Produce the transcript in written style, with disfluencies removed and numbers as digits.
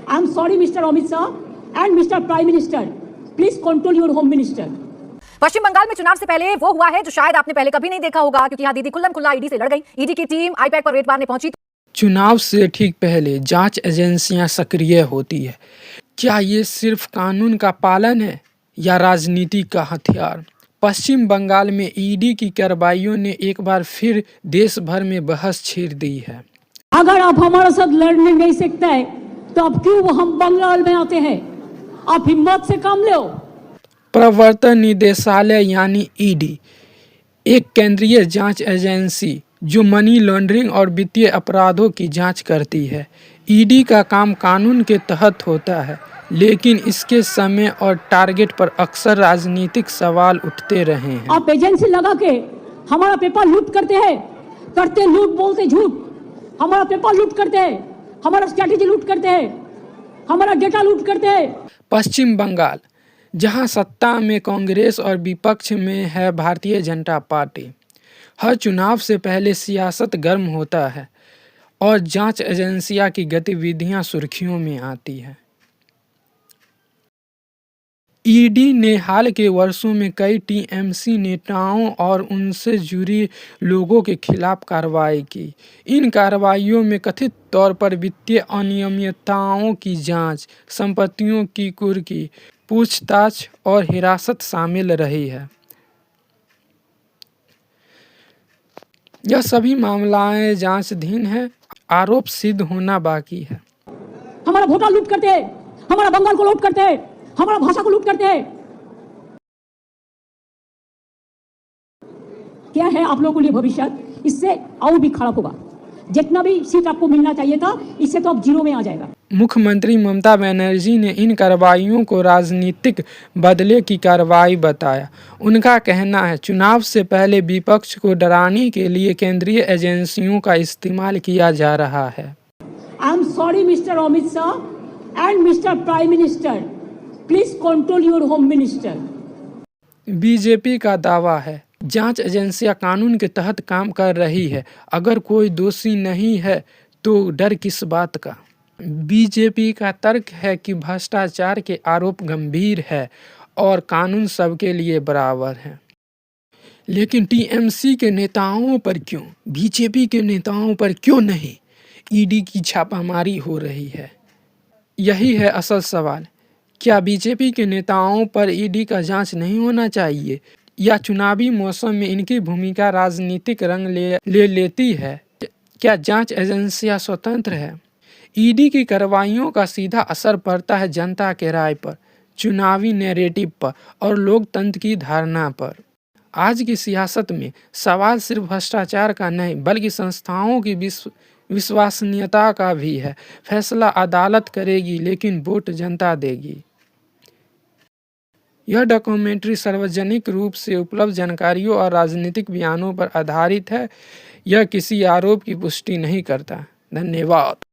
I'm sorry, Mr. Amit Shah and Mr. Prime Minister. Please control your Home Minister. पश्चिम बंगाल में चुनाव से पहले वो हुआ है जो शायद आपने पहले कभी नहीं देखा होगा, क्योंकि यहाँ दीदी खुल्लम खुल्ला ईडी से लड़ गई। ईडी की टीम आईपैक पर रेड मारने पहुंची। चुनाव से ठीक पहले जांच एजेंसियां सक्रिय होती है। क्या ये सिर्फ कानून का पालन है या राजनीति का हथियार? पश्चिम बंगाल में ईडी की कार्रवाइयों ने एक बार फिर देश भर में बहस छेड़ दी है। अगर आप हमारे साथ लड़ने नहीं सकते हैं तो अब क्यों हम बंगाल में आते हैं? आप हिम्मत से काम लो। प्रवर्तन निदेशालय यानी ईडी एक केंद्रीय जांच एजेंसी जो मनी लॉन्ड्रिंग और वित्तीय अपराधों की जांच करती है। ईडी का काम कानून के तहत होता है, लेकिन इसके समय और टारगेट पर अक्सर राजनीतिक सवाल उठते रहे हैं। आप एजेंसी लगा के हमारा पेपर लूट करते हैं, करते लूट बोलते झूठ। हमारा पेपर लूट करते हैं, हमारा स्ट्रैटेजी लूट करते हैं, हमारा डेटा लूट करते हैं। पश्चिम बंगाल, जहां सत्ता में कांग्रेस और विपक्ष में है भारतीय जनता पार्टी, हर चुनाव से पहले सियासत गर्म होता है और जांच एजेंसियां की गतिविधियां सुर्खियों में आती है। ईडी ने हाल के वर्षों में कई टीएमसी नेताओं और उनसे जुड़े लोगों के खिलाफ कार्रवाई की। इन कार्रवाइयों में कथित तौर पर वित्तीय अनियमितताओं की जांच, संपत्तियों की कुर्की, पूछताछ और हिरासत शामिल रही है। यह सभी मामलाएं जांचाधीन हैं, आरोप सिद्ध होना बाकी है। हमारा वोटर लूट करते हैं, हमारा बंगाल को लूट करते हैं, हमारा भाषा को लूट करते हैं। क्या है आप लोगों के लिए भविष्य? इससे और भी खराब होगा। जितना भी सीट आपको मिलना चाहिए था, इससे तो अब जीरो में आ जाएगा। मुख्यमंत्री ममता बनर्जी ने इन कार्रवाइयों को राजनीतिक बदले की कार्रवाई बताया। उनका कहना है चुनाव से पहले विपक्ष को डराने के लिए केंद्रीय एजेंसियों का इस्तेमाल किया जा रहा है। I am sorry mister Amit Shah and mister prime minister, please control your home minister. BJP का दावा है जांच एजेंसियां कानून के तहत काम कर रही है। अगर कोई दोषी नहीं है तो डर किस बात का? बीजेपी का तर्क है कि भ्रष्टाचार के आरोप गंभीर है और कानून सबके लिए बराबर है। लेकिन टीएमसी के नेताओं पर क्यों, बीजेपी के नेताओं पर क्यों नहीं ईडी की छापामारी हो रही है? यही है असल सवाल। क्या बीजेपी के नेताओं पर ईडी का जांच नहीं होना चाहिए, या चुनावी मौसम में इनकी भूमिका राजनीतिक रंग ले लेती है? क्या जांच एजेंसियां स्वतंत्र है? ईडी की कार्रवाइयों का सीधा असर पड़ता है जनता के राय पर, चुनावी नैरेटिव पर और लोकतंत्र की धारणा पर। आज की सियासत में सवाल सिर्फ भ्रष्टाचार का नहीं, बल्कि संस्थाओं की विश्वसनीयता का भी है। फैसला अदालत करेगी, लेकिन वोट जनता देगी। यह डॉक्यूमेंट्री सार्वजनिक रूप से उपलब्ध जानकारियों और राजनीतिक बयानों पर आधारित है। यह किसी आरोप की पुष्टि नहीं करता। धन्यवाद।